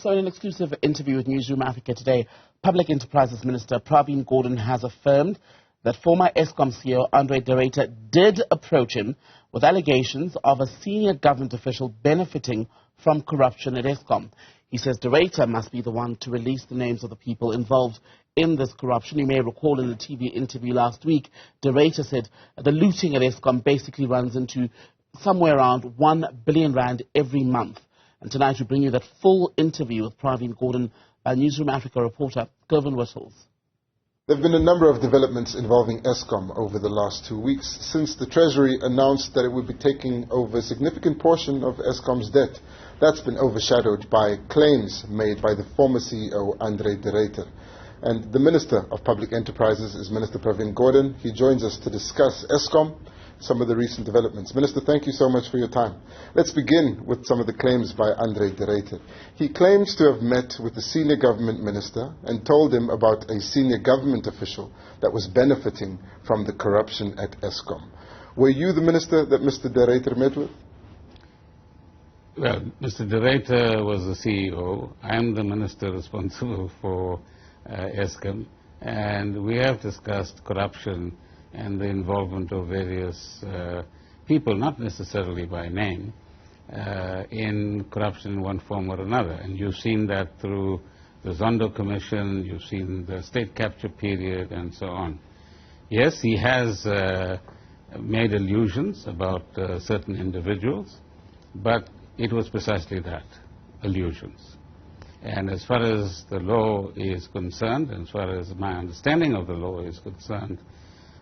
So in an exclusive interview with Newsroom Africa today, Public Enterprises Minister Pravin Gordhan has affirmed that former Eskom CEO Andre De Ruyter did approach him with allegations of a senior government official benefiting from corruption at Eskom. He says De Ruyter must be the one to release the names of the people involved in this corruption. You may recall in the TV interview last week, De Ruyter said the looting at Eskom basically runs into somewhere around 1 billion rand every month. And tonight we bring you that full interview with Pravin Gordhan by Newsroom Africa reporter Gervin Whistles. There have been a number of developments involving Eskom over the last 2 weeks since the Treasury announced that it would be taking over a significant portion of Eskom's debt. That's been overshadowed by claims made by the former CEO Andre De Ruyter. And the Minister of Public Enterprises is Minister Pravin Gordhan. He joins us to discuss Eskom, some of the recent developments. Minister, thank you so much for your time. Let's begin with some of the claims by Andre De Ruyter. He claims to have met with the senior government minister and told him about a senior government official that was benefiting from the corruption at Eskom. Were you the minister that Mr. De Ruyter met with? Well, Mr. De Ruyter was the CEO. I'm the minister responsible for Eskom, and we have discussed corruption and the involvement of various people, not necessarily by name, in corruption in one form or another. And you've seen that through the Zondo Commission, you've seen the state capture period, and so on. Yes, he has made allusions about certain individuals, but it was precisely that, allusions. And as far as the law is concerned, and as far as my understanding of the law is concerned,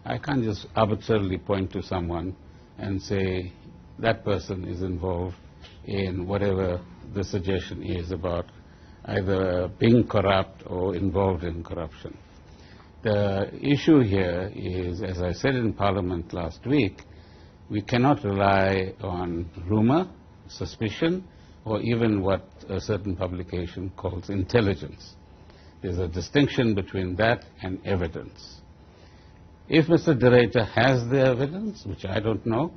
I can't just arbitrarily point to someone and say that person is involved in whatever the suggestion is about either being corrupt or involved in corruption. The issue here is, as I said in Parliament last week, we cannot rely on rumor, suspicion, or even what a certain publication calls intelligence. There's a distinction between that and evidence. If Mr. De Ruyter has the evidence, which I don't know,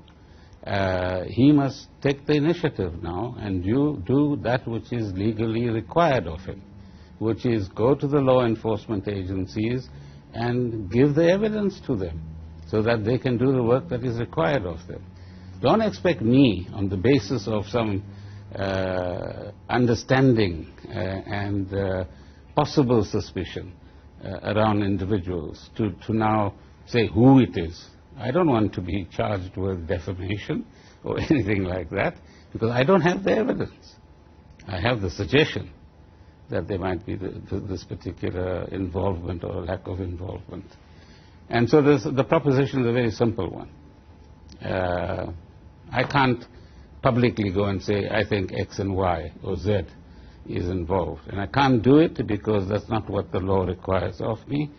he must take the initiative now and do that which is legally required of him, which is go to the law enforcement agencies and give the evidence to them so that they can do the work that is required of them. Don't expect me, on the basis of some understanding and possible suspicion around individuals, to now say who it is. I don't want to be charged with defamation or anything like that, because I don't have the evidence. I have the suggestion that there might be this particular involvement or lack of involvement. And so the proposition is a very simple one. I can't publicly go and say I think X and Y or Z is involved. And I can't do it because that's not what the law requires of me.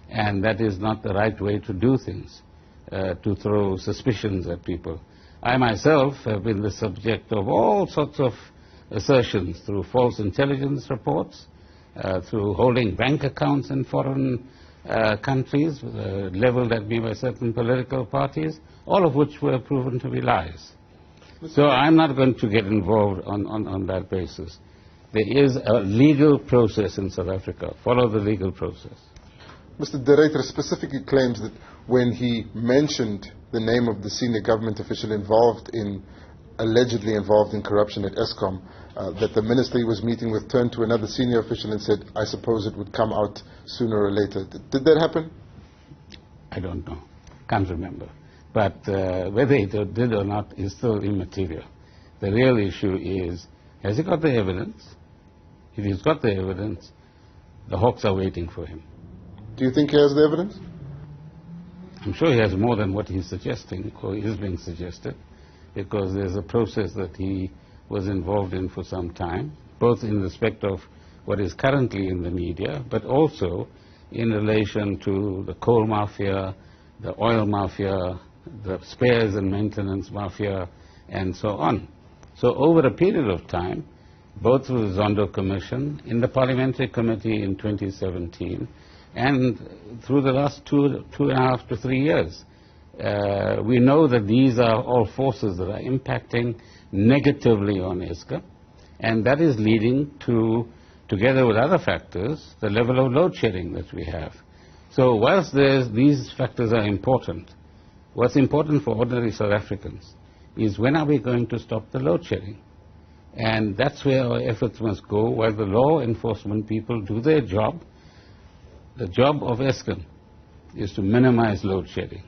And that is not the right way to do things, to throw suspicions at people. I myself have been the subject of all sorts of assertions through false intelligence reports, through holding bank accounts in foreign countries leveled at me by certain political parties, all of which were proven to be lies. So I'm not going to get involved on that basis. There is a legal process in South Africa. Follow the legal process. Mr. De Ruyter specifically claims that when he mentioned the name of the senior government official allegedly involved in corruption at Eskom, that the minister he was meeting with turned to another senior official and said, I suppose it would come out sooner or later. Did that happen? I don't know. Can't remember. But whether it did or not is still immaterial. The real issue is, has he got the evidence? If he's got the evidence, the hawks are waiting for him. Do you think he has the evidence? I'm sure he has more than what he's suggesting or is being suggested, because there's a process that he was involved in for some time, both in respect of what is currently in the media, but also in relation to the coal mafia, the oil mafia, the spares and maintenance mafia, and so on. So over a period of time, both through the Zondo Commission, in the Parliamentary Committee in 2017, and through the last 2.5 to 3 years, we know that these are all forces that are impacting negatively on Eskom, and that is leading to together with other factors, the level of load shedding that we have. So whilst these factors are important, what's important for ordinary South Africans is when are we going to stop the load shedding? And that's where our efforts must go, while the law enforcement people do their job. The job of Eskom is to minimize load shedding,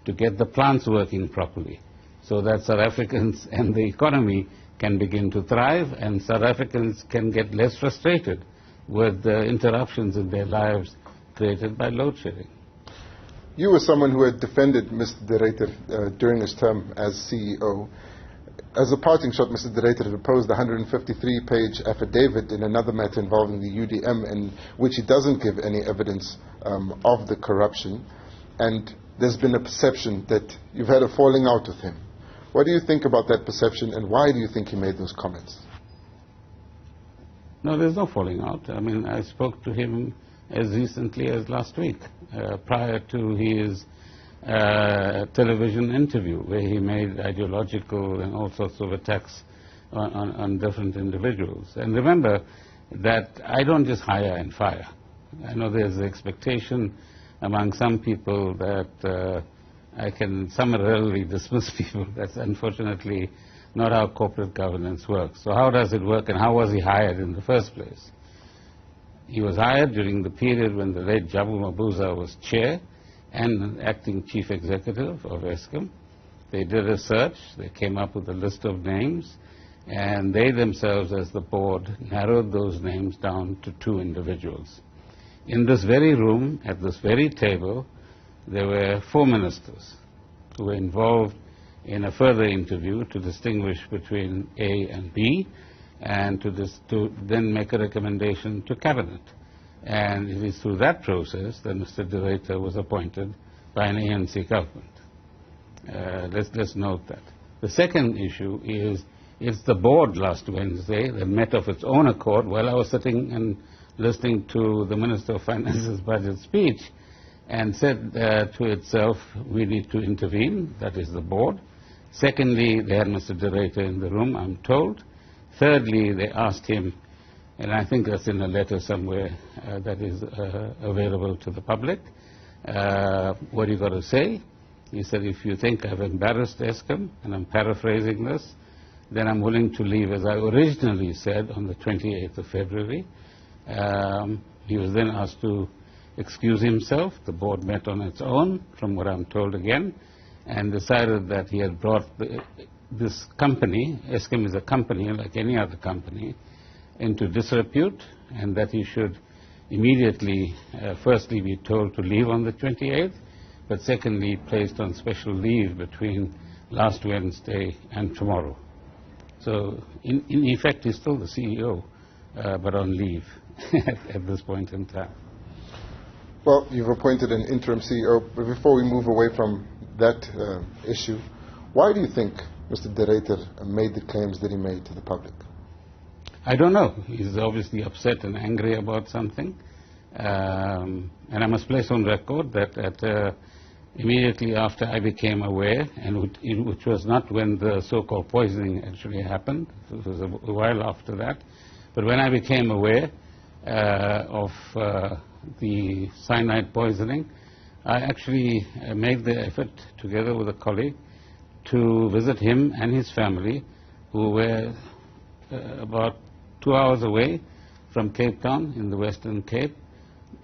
to get the plants working properly, so that South Africans and the economy can begin to thrive, and South Africans can get less frustrated with the interruptions in their lives created by load shedding. You were someone who had defended Mr. De Ruyter during his term as CEO. As a parting shot, Mr. De Ruyter had opposed the 153-page affidavit in another matter involving the UDM, in which he doesn't give any evidence of the corruption. And there's been a perception that you've had a falling out with him. What do you think about that perception, and why do you think he made those comments? No, there's no falling out. I mean, I spoke to him as recently as last week, prior to his television interview, where he made ideological and all sorts of attacks on different individuals. And remember that I don't just hire and fire. I know there's the expectation among some people that I can summarily dismiss people. That's unfortunately not how corporate governance works. So how does it work, and how was he hired in the first place? He was hired during the period when the late Jabu Mabuza was chair and acting chief executive of Eskom. They did a search, they came up with a list of names, and they themselves, as the board, narrowed those names down to 2 individuals. In this very room, at this very table, there were 4 ministers who were involved in a further interview to distinguish between A and B, and to then make a recommendation to Cabinet. And it is through that process that Mr. De Ruyter was appointed by an ANC government. Let's note that. The second issue is, it's the board last Wednesday that met of its own accord while I was sitting and listening to the Minister of Finance's budget speech, and said to itself, we need to intervene, that is the board. Secondly, they had Mr. De Ruyter in the room, I'm told. Thirdly, they asked him, and I think that's in a letter somewhere that is available to the public, what do you got to say? He said, if you think I've embarrassed Eskom, and I'm paraphrasing this, then I'm willing to leave, as I originally said, on the 28th of February. He was then asked to excuse himself. The board met on its own, from what I'm told again, and decided that he had brought this company, Eskom is a company like any other company, into disrepute, and that he should immediately, firstly, be told to leave on the 28th, but secondly, placed on special leave between last Wednesday and tomorrow. So, in effect, he's still the CEO, but on leave at this point in time. Well, you've appointed an interim CEO, but before we move away from that issue, why do you think Mr. De Ruyter made the claims that he made to the public? I don't know. He's obviously upset and angry about something. And I must place on record that immediately after I became aware, and which was not when the so-called poisoning actually happened, it was a while after that, but when I became aware of the cyanide poisoning, I actually made the effort, together with a colleague, to visit him and his family, who were about 2 hours away from Cape Town in the Western Cape,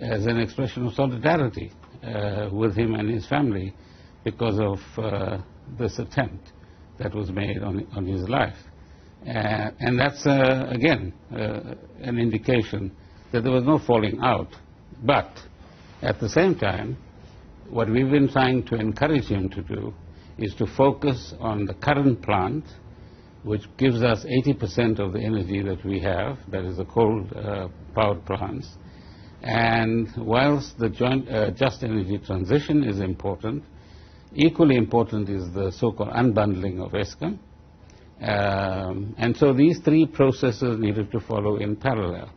as an expression of solidarity with him and his family because of this attempt that was made on his life. And that's, again, an indication that there was no falling out. But at the same time, what we've been trying to encourage him to do is to focus on the current plant, which gives us 80% of the energy that we have, that is the coal-powered plants. And whilst the just energy transition is important, equally important is the so-called unbundling of Eskom. And so these 3 processes needed to follow in parallel.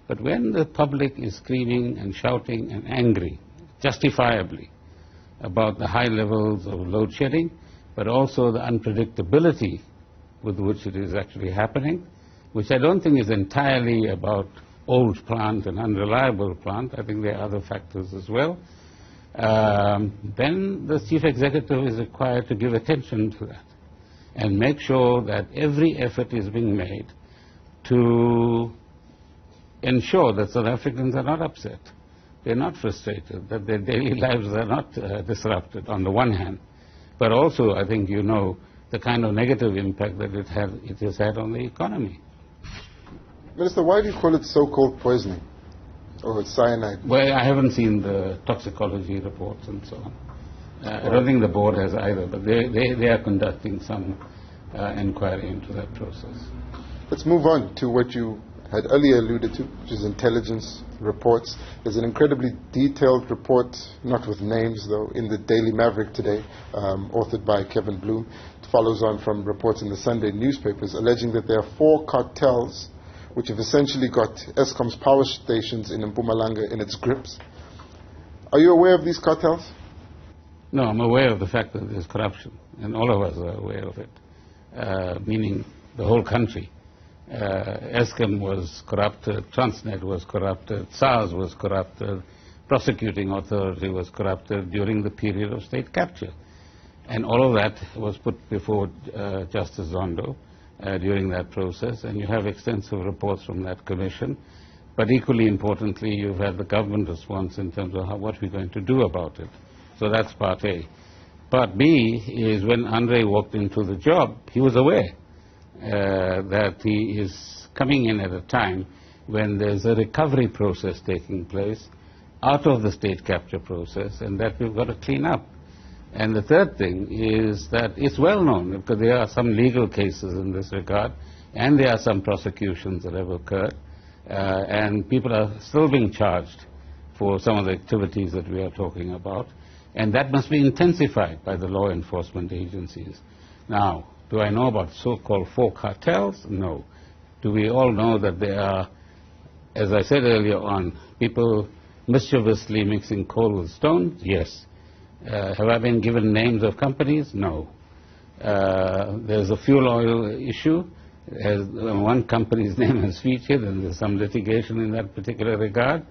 But when the public is screaming and shouting and angry, justifiably, about the high levels of load shedding, but also the unpredictability with which it is actually happening, which I don't think is entirely about old plant, an unreliable plant. I think there are other factors as well. Then the chief executive is required to give attention to that and make sure that every effort is being made to ensure that South Africans are not upset, they're not frustrated, that their daily lives are not disrupted on the one hand, but also I think you know the kind of negative impact that it has had on the economy. Minister, why do you call it so-called poisoning or cyanide? Well, I haven't seen the toxicology reports and so on. I don't think the board has either, but they are conducting some inquiry into that process. Let's move on to what you had earlier alluded to, which is intelligence reports. There's an incredibly detailed report, not with names though, in the Daily Maverick today, authored by Kevin Bloom. It follows on from reports in the Sunday newspapers alleging that there are 4 cartels which have essentially got Eskom's power stations in Mpumalanga in its grips. Are you aware of these cartels? No, I'm aware of the fact that there's corruption, and all of us are aware of it, meaning the whole country. Eskom was corrupted, Transnet was corrupted, SARS was corrupted, prosecuting authority was corrupted during the period of state capture. And all of that was put before Justice Zondo during that process, and you have extensive reports from that commission. But equally importantly, you've had the government response in terms of what we're going to do about it. So that's part A. Part B is when Andre walked into the job, he was aware that he is coming in at a time when there's a recovery process taking place out of the state capture process, and that we've got to clean up. And the third thing is that it's well known, because there are some legal cases in this regard, and there are some prosecutions that have occurred, and people are still being charged for some of the activities that we are talking about, and that must be intensified by the law enforcement agencies. Now, do I know about so-called 4 cartels? No. Do we all know that there are, as I said earlier on, people mischievously mixing coal with stone? Yes. Have I been given names of companies? No. There's a fuel oil issue. One company's name is featured, and there's some litigation in that particular regard.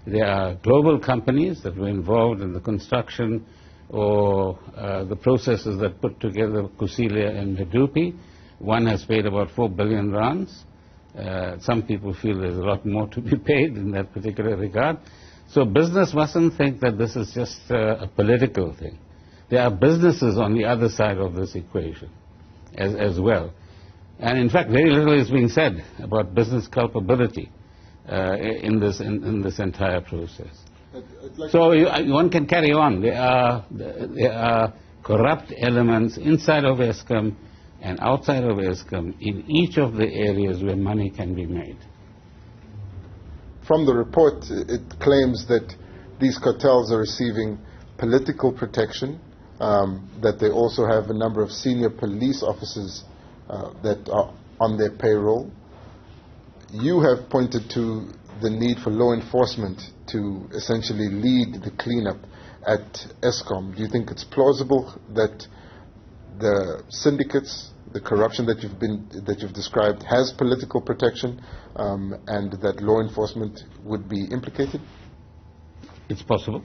There are global companies that were involved in the construction or the processes that put together Kusilia and Medupi. One has paid about 4 billion rands. Some people feel there's a lot more to be paid in that particular regard. So business mustn't think that this is just a political thing. There are businesses on the other side of this equation as well. And in fact, very little is being said about business culpability in this entire process. So one can carry on. There are corrupt elements inside of Eskom and outside of Eskom in each of the areas where money can be made. From the report, it claims that these cartels are receiving political protection, that they also have a number of senior police officers that are on their payroll. You have pointed to the need for law enforcement to essentially lead the cleanup at Eskom. Do you think it's plausible that the syndicates, the corruption that you've described, has political protection, and that law enforcement would be implicated? It's possible.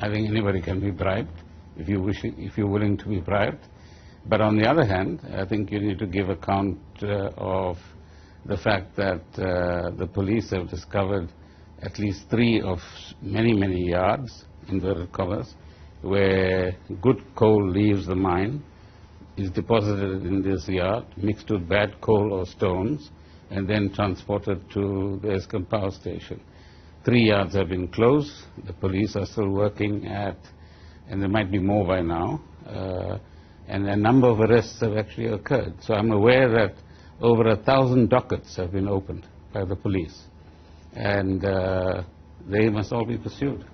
I think anybody can be bribed if you're willing to be bribed. But on the other hand, I think you need to give account of the fact that the police have discovered at least 3 of many, many yards, inverted commas, where good coal leaves the mine, is deposited in this yard, mixed with bad coal or stones, and then transported to the Eskom power station. 3 yards have been closed. The police are still working at, and there might be more by now, and a number of arrests have actually occurred. So I'm aware that over 1,000 dockets have been opened by the police, and they must all be pursued.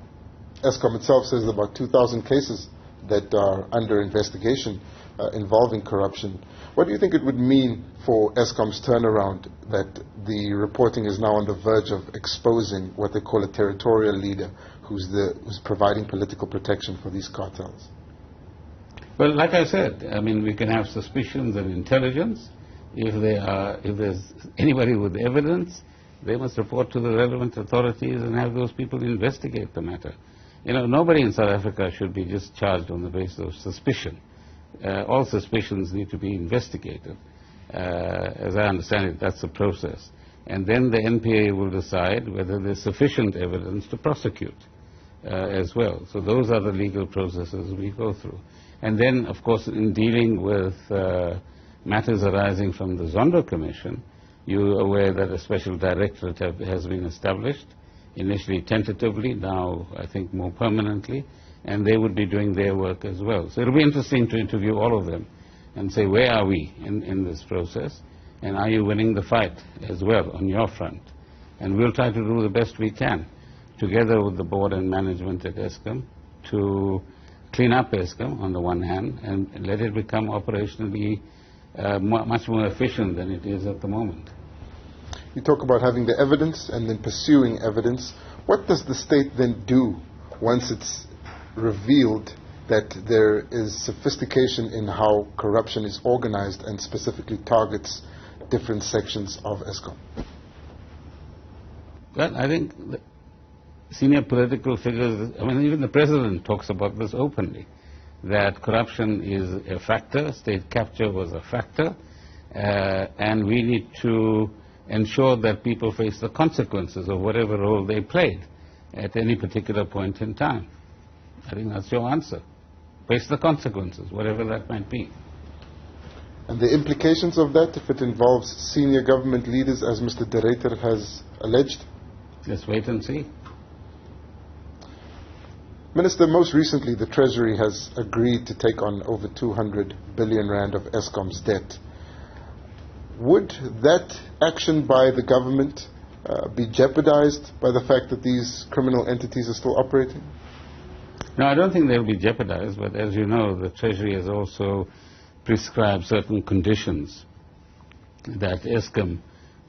Eskom itself says about 2,000 cases that are under investigation involving corruption. What do you think it would mean for Eskom's turnaround that the reporting is now on the verge of exposing what they call a territorial leader who's providing political protection for these cartels? Well, like I said, I mean, we can have suspicions and intelligence. If there's anybody with evidence, They must report to the relevant authorities and have those people investigate the matter. You know, nobody in South Africa should be just charged on the basis of suspicion. All suspicions need to be investigated. As I understand it, that's the process. And then the NPA will decide whether there's sufficient evidence to prosecute as well. So those are the legal processes we go through. And then, of course, in dealing with matters arising from the Zondo Commission, you're aware that a special directorate has been established, initially tentatively, now I think more permanently, and they would be doing their work as well. So it'll be interesting to interview all of them and say, where are we in this process, and are you winning the fight as well on your front? And we'll try to do the best we can, together with the board and management at Eskom, to clean up Eskom on the one hand and let it become operationally much more efficient than it is at the moment. You talk about having the evidence and then pursuing evidence. What does the state then do once it's revealed that there is sophistication in how corruption is organized and specifically targets different sections of Eskom? Well, I think the senior political figures, I mean, even the president talks about this openly, that corruption is a factor, state capture was a factor, and we need to ensure that people face the consequences of whatever role they played at any particular point in time. I think that's your answer. Face the consequences, whatever that might be. And the implications of that, if it involves senior government leaders, as Mr. De Ruyter has alleged? Let's wait and see. Minister, most recently the Treasury has agreed to take on over 200 billion rand of Eskom's debt. Would that action by the government be jeopardized by the fact that these criminal entities are still operating? No, I don't think they'll be jeopardized, but as you know, the Treasury has also prescribed certain conditions that Eskom,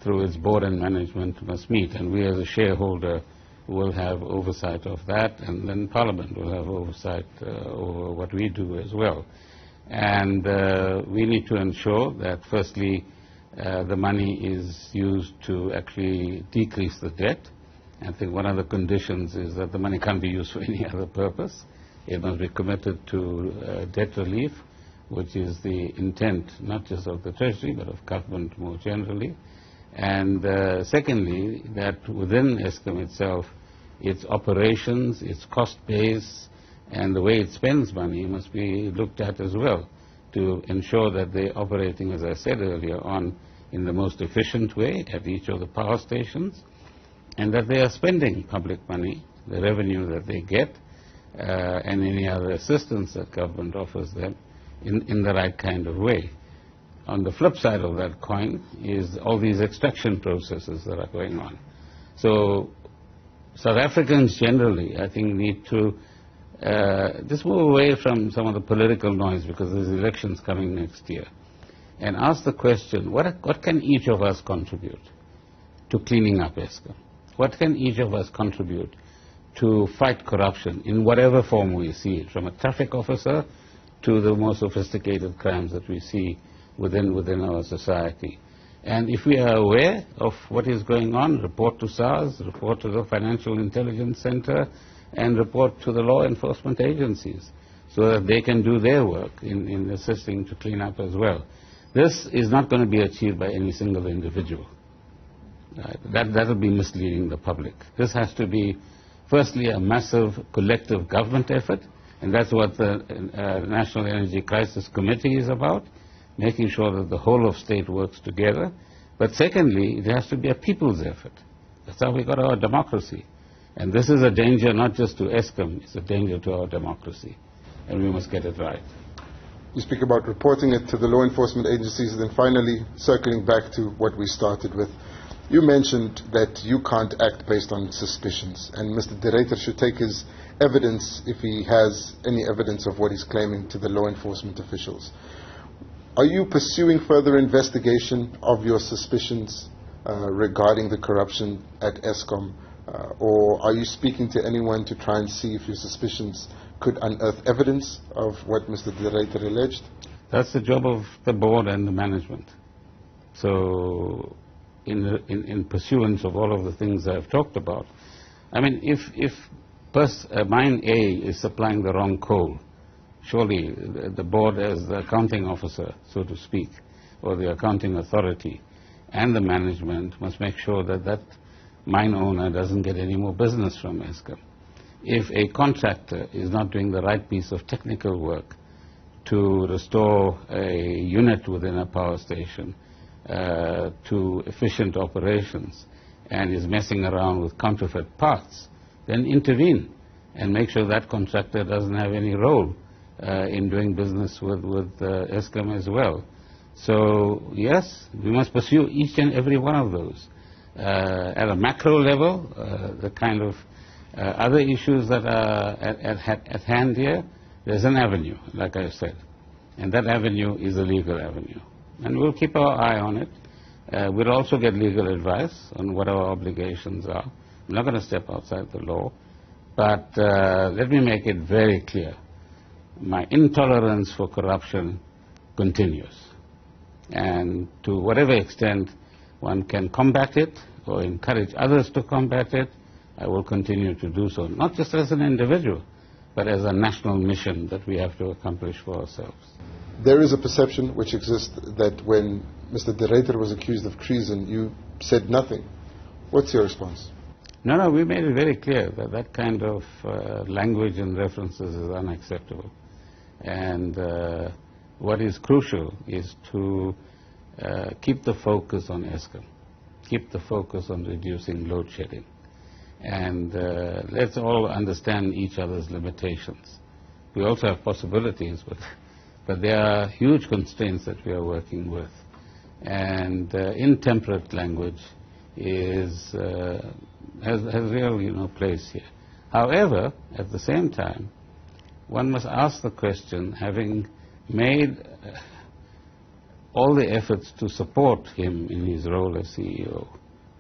through its board and management, must meet, and we as a shareholder will have oversight of that, and then Parliament will have oversight over what we do as well. And we need to ensure that, firstly, the money is used to actually decrease the debt. I think one of the conditions is that the money can't be used for any other purpose. It must be committed to debt relief, which is the intent not just of the Treasury but of government more generally. And secondly, that within Eskom itself, its operations, its cost base, and the way it spends money must be looked at as well to ensure that they're operating, as I said earlier on, in the most efficient way at each of the power stations, and that they are spending public money, the revenue that they get, and any other assistance that government offers them in the right kind of way. On the flip side of that coin is all these extraction processes that are going on. So South Africans generally, I think, need to just move away from some of the political noise, because there's elections coming next year, and ask the question, what can each of us contribute to cleaning up Eskom? What can each of us contribute to fight corruption in whatever form we see it, from a traffic officer to the more sophisticated crimes that we see within our society? And if we are aware of what is going on, report to SARS, report to the Financial Intelligence Center, and report to the law enforcement agencies so that they can do their work in assisting to clean up as well. This is not going to be achieved by any single individual. Right? That will be misleading the public. This has to be, firstly, a massive collective government effort, and that's what the National Energy Crisis Committee is about, making sure that the whole of state works together. But secondly, it has to be a people's effort. That's how we got our democracy. And this is a danger not just to Eskom, it's a danger to our democracy. And we must get it right. You speak about reporting it to the law enforcement agencies, and then finally circling back to what we started with. You mentioned that you can't act based on suspicions, and Mr. De Ruyter should take his evidence, if he has any evidence of what he's claiming, to the law enforcement officials. Are you pursuing further investigation of your suspicions regarding the corruption at Eskom, or are you speaking to anyone to try and see if your suspicions could unearth evidence of what Mr. De Ruyter alleged? That's the job of the board and the management. So in pursuance of all of the things I've talked about. I mean, if mine A is supplying the wrong coal, surely the board as the accounting officer, so to speak, or the accounting authority, and the management must make sure that that mine owner doesn't get any more business from Eskom. If a contractor is not doing the right piece of technical work to restore a unit within a power station to efficient operations and is messing around with counterfeit parts, then intervene and make sure that contractor doesn't have any role in doing business with Eskom as well. So yes, we must pursue each and every one of those. At a macro level, the kind of other issues that are at hand here, there's an avenue, like I said, and that avenue is a legal avenue. And we'll keep our eye on it. We'll also get legal advice on what our obligations are. I'm not going to step outside the law, but let me make it very clear. My intolerance for corruption continues. And to whatever extent one can combat it or encourage others to combat it, I will continue to do so, not just as an individual, but as a national mission that we have to accomplish for ourselves. There is a perception which exists that when Mr. De Ruyter was accused of treason, you said nothing. What's your response? No, we made it very clear that that kind of language and references is unacceptable. And what is crucial is to keep the focus on Eskom, keep the focus on reducing load shedding. And let's all understand each other's limitations. We also have possibilities, but there are huge constraints that we are working with. And intemperate language has real place here. However, at the same time, one must ask the question, having made all the efforts to support him in his role as CEO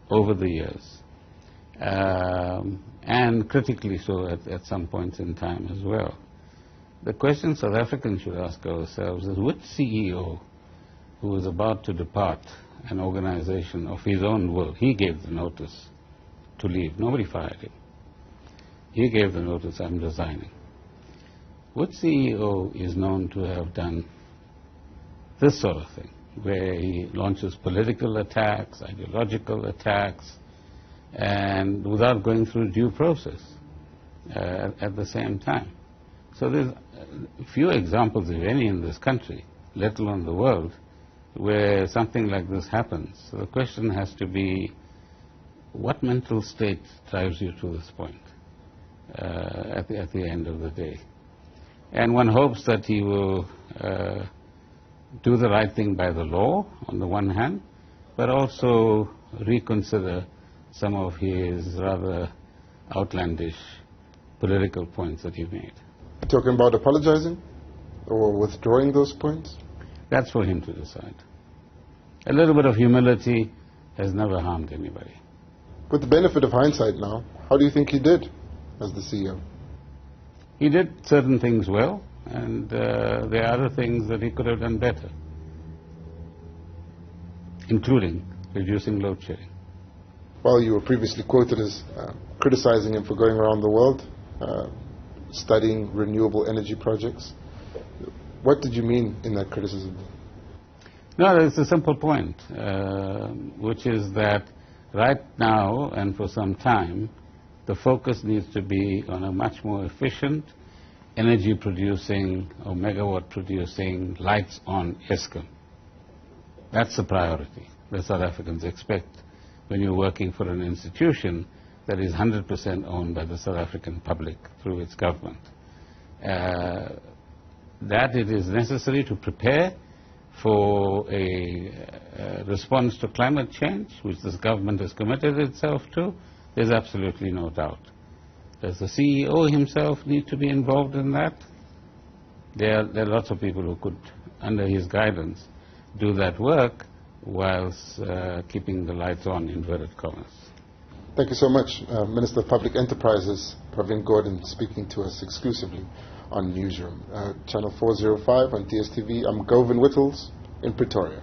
over the years, and critically so at some points in time as well. The question South Africans should ask ourselves is, which CEO who is about to depart an organization of his own will, he gave the notice to leave, nobody fired him, he gave the notice, I'm resigning. Which CEO is known to have done this sort of thing, where he launches political attacks, ideological attacks, and without going through due process at the same time? So there's few examples, if any, in this country, let alone the world, where something like this happens. So the question has to be, what mental state drives you to this point at the end of the day? And one hopes that he will do the right thing by the law, on the one hand, but also reconsider some of his rather outlandish political points that he made. Talking about apologizing or withdrawing those points? That's for him to decide. A little bit of humility has never harmed anybody. With the benefit of hindsight now, how do you think he did as the CEO? He did certain things well, and there are other things that he could have done better, including reducing load shedding. Well, you were previously quoted as criticizing him for going around the world, studying renewable energy projects. What did you mean in that criticism? No, it's a simple point, which is that right now and for some time, the focus needs to be on a much more efficient energy producing or megawatt producing lights on Eskom. That's the priority that South Africans expect when you're working for an institution that is 100% owned by the South African public through its government. That it is necessary to prepare for a response to climate change, which this government has committed itself to, there's absolutely no doubt. Does the CEO himself need to be involved in that? There are lots of people who could, under his guidance, do that work whilst keeping the lights on, inverted commas. Thank you so much. Minister of Public Enterprises, Pravin Gordhan, speaking to us exclusively on Newsroom. Channel 405 on DSTV. I'm Govin Whittles in Pretoria.